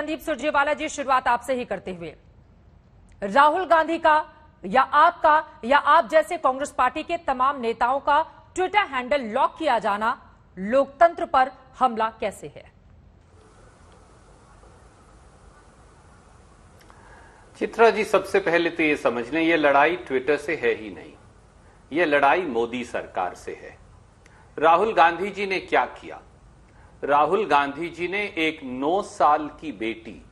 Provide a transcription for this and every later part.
रणदीप सुरजेवाला जी, शुरुआत आपसे ही करते हुए, राहुल गांधी का या आपका या आप जैसे कांग्रेस पार्टी के तमाम नेताओं का ट्विटर हैंडल लॉक किया जाना लोकतंत्र पर हमला कैसे है? चित्रा जी, सबसे पहले तो ये समझ लें, ये लड़ाई ट्विटर से है ही नहीं, ये लड़ाई मोदी सरकार से है। राहुल गांधी जी ने क्या किया? राहुल गांधी जी ने एक 9 साल की बेटी,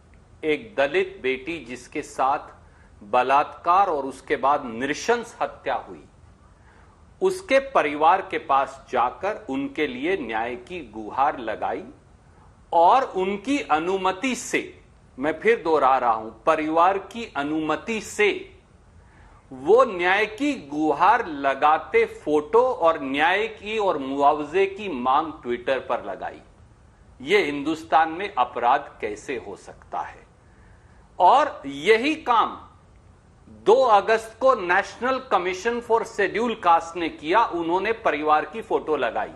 एक दलित बेटी जिसके साथ बलात्कार और उसके बाद नृशंस हत्या हुई, उसके परिवार के पास जाकर उनके लिए न्याय की गुहार लगाई और उनकी अनुमति से, मैं फिर दोहरा रहा हूं, परिवार की अनुमति से वो न्याय की गुहार लगाते फोटो और न्याय की और मुआवजे की मांग ट्विटर पर लगाई। ये हिंदुस्तान में अपराध कैसे हो सकता है? और यही काम 2 अगस्त को national commission for schedule caste ने किया। उन्होंने परिवार की फोटो लगाई।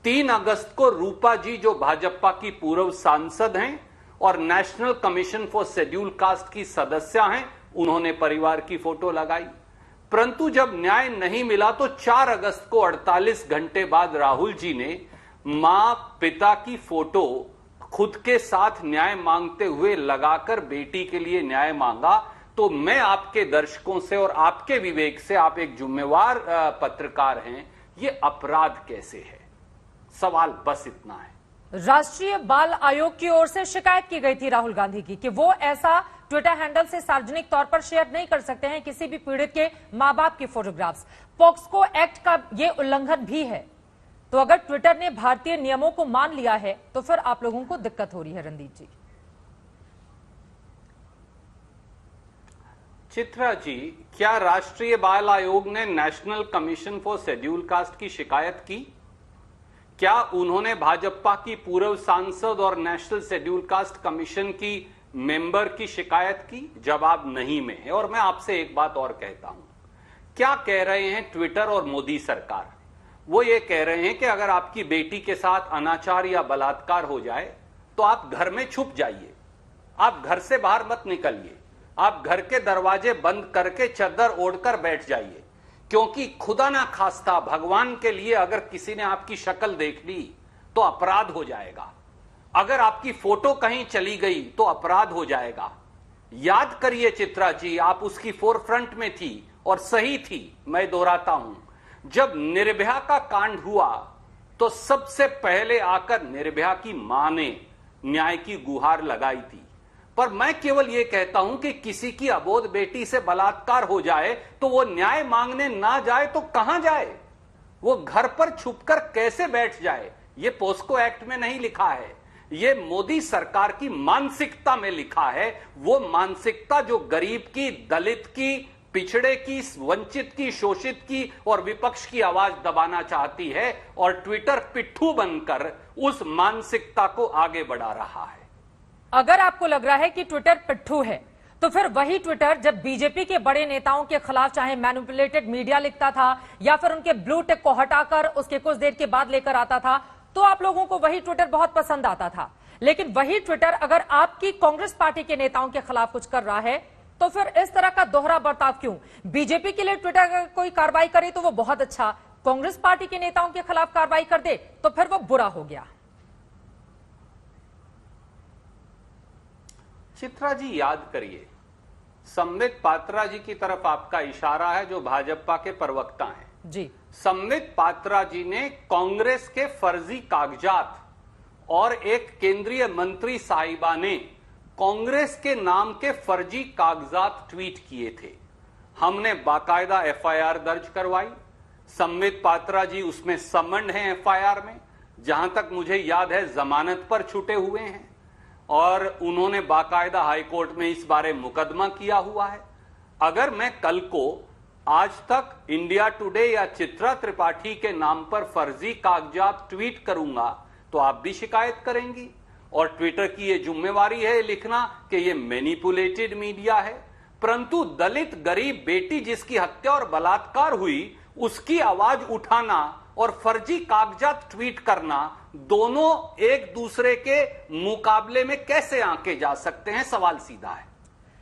3 अगस्त को रूपा जी, जो भाजपा की पूर्व सांसद हैं और national commission for schedule caste की सदस्य हैं, उन्होंने परिवार की फोटो लगाई। परंतु जब न्याय नहीं मिला तो 4 अगस्त को 48 घंटे बाद राहुल जी ने मां पिता की फोटो खुद के साथ न्याय मांगते हुए लगाकर बेटी के लिए न्याय मांगा। तो मैं आपके दर्शकों से और आपके विवेक से, आप एक जिम्मेवार पत्रकार हैं, ये अपराध कैसे है? सवाल बस इतना है। राष्ट्रीय बाल आयोग की ओर से शिकायत की गई थी राहुल गांधी की कि वो ऐसा ट्विटर हैंडल से सार्वजनिक तौर पर शेयर नहीं कर सकते हैं किसी भी पीड़ित के मां बाप की फोटोग्राफ्स। पॉक्सो एक्ट का ये उल्लंघन भी है। तो अगर ट्विटर ने भारतीय नियमों को मान लिया है तो फिर आप लोगों को दिक्कत हो रही है, रणदीप जी। चित्रा जी, क्या राष्ट्रीय बाल आयोग ने national commission for schedule caste की शिकायत की? क्या उन्होंने भाजपा की पूर्व सांसद और नेशनल शेड्यूल कास्ट कमीशन की मेंबर की शिकायत की? जवाब नहीं में है। और मैं आपसे एक बात और कहता हूं, क्या कह रहे हैं ट्विटर और मोदी सरकार? वो ये कह रहे हैं कि अगर आपकी बेटी के साथ अनाचार या बलात्कार हो जाए तो आप घर में छुप जाइए, आप घर से बाहर मत निकलिए, आप घर के दरवाजे बंद करके चद्दर ओढ़कर बैठ जाइए, क्योंकि खुदा ना खास्ता भगवान के लिए अगर किसी ने आपकी शक्ल देख ली तो अपराध हो जाएगा। अगर आपकी फोटो कहीं चली गई तो अपराध हो जाएगा। याद करिए चित्रा जी, आप उसकी फोरफ्रंट में थी और सही थी। मैं दोहराता हूं, जब निर्भया का कांड हुआ तो सबसे पहले आकर निर्भया की मां ने न्याय की गुहार लगाई थी। पर मैं केवल यह कहता हूं कि किसी की अबोध बेटी से बलात्कार हो जाए तो वो न्याय मांगने ना जाए तो कहां जाए? वो घर पर छुपकर कैसे बैठ जाए? ये पॉक्सो एक्ट में नहीं लिखा है, ये मोदी सरकार की मानसिकता में लिखा है। वो मानसिकता जो गरीब की, दलित की, पिछड़े की, वंचित की, शोषित की और विपक्ष की आवाज दबाना चाहती है, और ट्विटर पिट्ठू बनकर उस मानसिकता को आगे बढ़ा रहा है। अगर आपको लग रहा है कि ट्विटर पिट्ठू है, तो फिर वही ट्विटर जब बीजेपी के बड़े नेताओं के खिलाफ चाहे मैनिपुलेटेड मीडिया लिखता था या फिर उनके ब्लू टिक को हटाकर उसके कुछ देर के बाद लेकर आता था, तो आप लोगों को वही ट्विटर बहुत पसंद आता था। लेकिन वही ट्विटर अगर आपकी कांग्रेस पार्टी के नेताओं के खिलाफ कुछ कर रहा है तो फिर इस तरह का दोहरा बर्ताव क्यों? बीजेपी के लिए ट्विटर अगर कोई कार्रवाई करे तो वो बहुत अच्छा, कांग्रेस पार्टी के नेताओं के खिलाफ कार्रवाई कर दे तो फिर वो बुरा हो गया। चित्रा जी, याद करिए, संबित पात्रा जी की तरफ आपका इशारा है, जो भाजपा के प्रवक्ता हैं जी। संबित पात्रा जी ने कांग्रेस के फर्जी कागजात और एक केंद्रीय मंत्री साहिबा ने कांग्रेस के नाम के फर्जी कागजात ट्वीट किए थे। हमने बाकायदा एफआईआर दर्ज करवाई। संबित पात्रा जी उसमें समन्ड हैं एफआईआर में, जहां तक मुझे याद है जमानत पर छूटे हुए हैं, और उन्होंने बाकायदा हाईकोर्ट में इस बारे मुकदमा किया हुआ है। अगर मैं कल को आज तक इंडिया टुडे या चित्रा त्रिपाठी के नाम पर फर्जी कागजात ट्वीट करूंगा तो आप भी शिकायत करेंगी, और ट्विटर की यह जिम्मेवारी है लिखना कि यह मैनिपुलेटेड मीडिया है। परंतु दलित गरीब बेटी जिसकी हत्या और बलात्कार हुई, उसकी आवाज उठाना और फर्जी कागजात ट्वीट करना दोनों एक दूसरे के मुकाबले में कैसे आंके जा सकते हैं? सवाल सीधा है।